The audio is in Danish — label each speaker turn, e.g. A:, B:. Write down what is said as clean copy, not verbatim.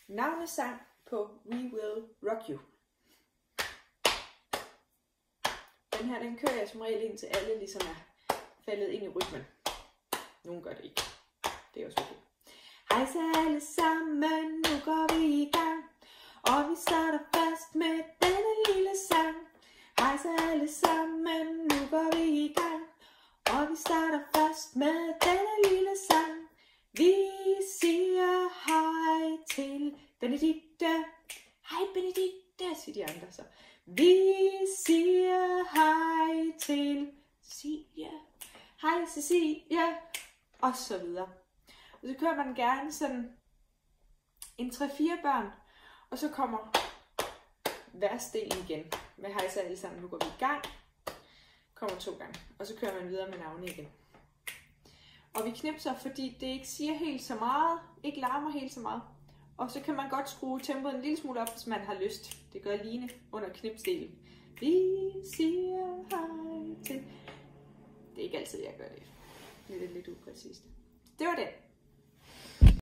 A: navnesang på We Will Rock You. Den her, den kører jeg som regel ind til alle ligesom er faldet ind i rytmen. Nogle gør det ikke. Det er også okay. Hej så alle sammen, nu går vi i gang. Og vi starter først med denne lille sang. Hej så alle sammen, nu går vi i gang. Og vi starter først med denne lille sang. Vi siger hej til Benedikte. Hej Benedikte, siger de andre så. Vi siger hej til Cecilie. Hej Cecilie. Og så videre. Og så kører man gerne sådan en 3-4 børn. Og så kommer versdelen igen. Med hej så alle sammen, nu går vi i gang. Kommer 2 gange. Og så kører man videre med navne igen. Og vi knipser, fordi det ikke siger helt så meget. Ikke larmer helt så meget. Og så kan man godt skrue tempoet en lille smule op, hvis man har lyst. Det gør Line under knipsdelen. Vi siger hej til. Det er ikke altid, jeg gør det. Det er lidt upræcist. Det var det.